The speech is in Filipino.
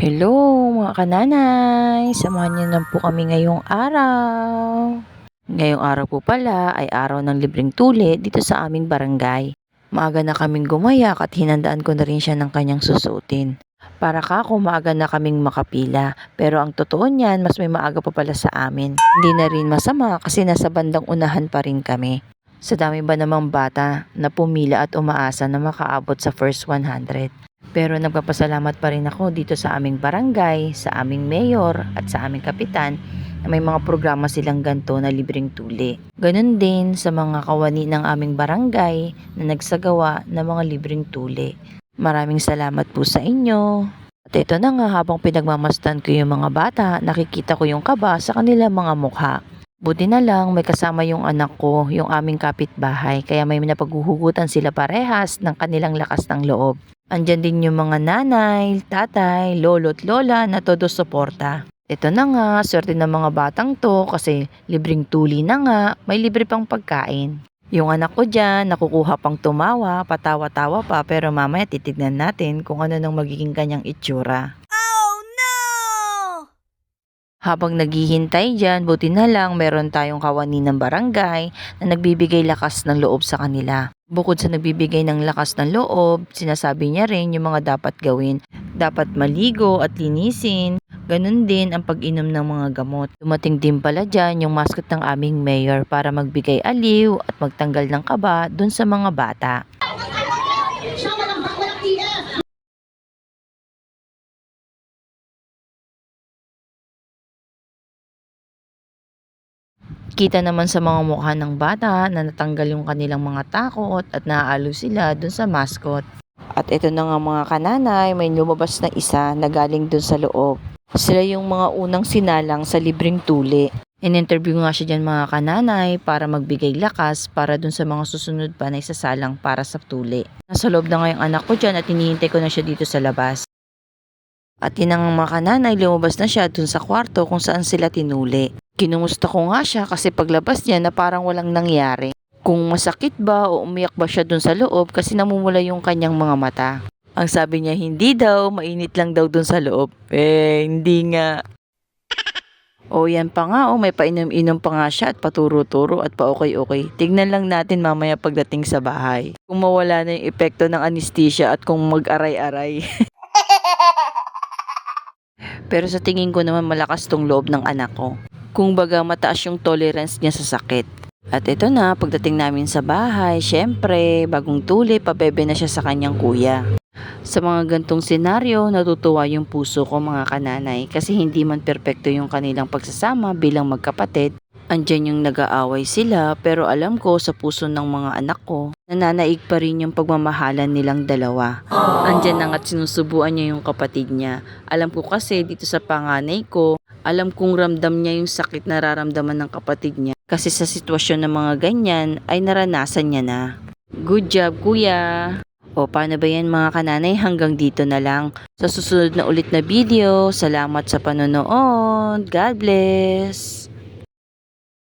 Hello mga kananay! Samahan niyo na po kami ngayong araw. Ngayong araw po pala ay araw ng libreng tuli dito sa aming barangay. Maaga na kaming gumayak at hinandaan ko na rin siya ng kanyang susuotin. Para kako maaga na kaming makapila, pero ang totoo niyan mas may maaga pa pala sa amin. Hindi na rin masama kasi nasa bandang unahan pa rin kami. Sa dami ba namang bata na pumila at umaasa na makaabot sa first 100. Pero nagpapasalamat pa rin ako dito sa aming barangay, sa aming mayor at sa aming kapitan na may mga programa silang ganto na libreng tuli. Ganon din sa mga kawani ng aming barangay na nagsagawa ng mga libreng tuli. Maraming salamat po sa inyo. At ito na nga, habang pinagmamasdan ko yung mga bata, nakikita ko yung kaba sa kanilang mga mukha. Buti na lang may kasama yung anak ko, yung aming kapitbahay, kaya may napaghuhugutan sila parehas ng kanilang lakas ng loob. Andyan din yung mga nanay, tatay, lolo't lola na todo suporta. Ito na nga, swerte ng mga batang to kasi libreng tuli na nga, may libre pang pagkain. Yung anak ko dyan, nakukuha pang tumawa, patawa-tawa pa, pero mamaya titignan natin kung ano nang magiging kanyang itsura. Habang naghihintay dyan, buti na lang meron tayong kawani ng barangay na nagbibigay lakas ng loob sa kanila. Bukod sa nagbibigay ng lakas ng loob, sinasabi niya rin yung mga dapat gawin. Dapat maligo at linisin. Ganun din ang pag-inom ng mga gamot. Dumating din pala dyan yung mascot ng aming mayor para magbigay aliw at magtanggal ng kaba dun sa mga bata. Kita naman sa mga mukha ng bata na natanggal yung kanilang mga takot at naaalo sila dun sa mascot. At ito na nga mga kananay, may lumabas na isa na galing dun sa loob. Sila yung mga unang sinalang sa libreng tuli. In-interview nga siya dyan mga kananay para magbigay lakas para dun sa mga susunod pa na isasalang para sa tuli. Nasa loob na nga yung anak ko dyan at hinihintay ko na siya dito sa labas. At yun ang mga kananay, lumabas na siya dun sa kwarto kung saan sila tinuli. Kinumusta ko nga siya kasi paglabas niya na parang walang nangyari. Kung masakit ba o umiyak ba siya dun sa loob kasi namumula yung kanyang mga mata. Ang sabi niya hindi daw, mainit lang daw dun sa loob. Hindi nga. O yan pa nga, may painom-inom pa nga siya at paturo-turo at pa-okay-okay. Tignan lang natin mamaya pagdating sa bahay. Kung mawala na yung epekto ng anesthesia at kung mag-aray-aray. Pero sa tingin ko naman malakas tong loob ng anak ko. Kung baga mataas yung tolerance niya sa sakit. At ito na, pagdating namin sa bahay, syempre, bagong tuli, pabebe na siya sa kanyang kuya. Sa mga gantong senaryo, natutuwa yung puso ko mga kananay kasi hindi man perpekto yung kanilang pagsasama bilang magkapatid. Andyan yung nag-aaway sila pero alam ko sa puso ng mga anak ko, nananaig pa rin yung pagmamahalan nilang dalawa. Andyan na nga't sinusubuan niya yung kapatid niya. Alam ko kasi dito sa panganay ko, alam kong ramdam niya yung sakit na nararamdaman ng kapatid niya. Kasi sa sitwasyon ng mga ganyan ay naranasan niya na. Good job kuya! O paano ba yan mga kananay, hanggang dito na lang. Sa susunod na ulit na video, salamat sa panonood. God bless!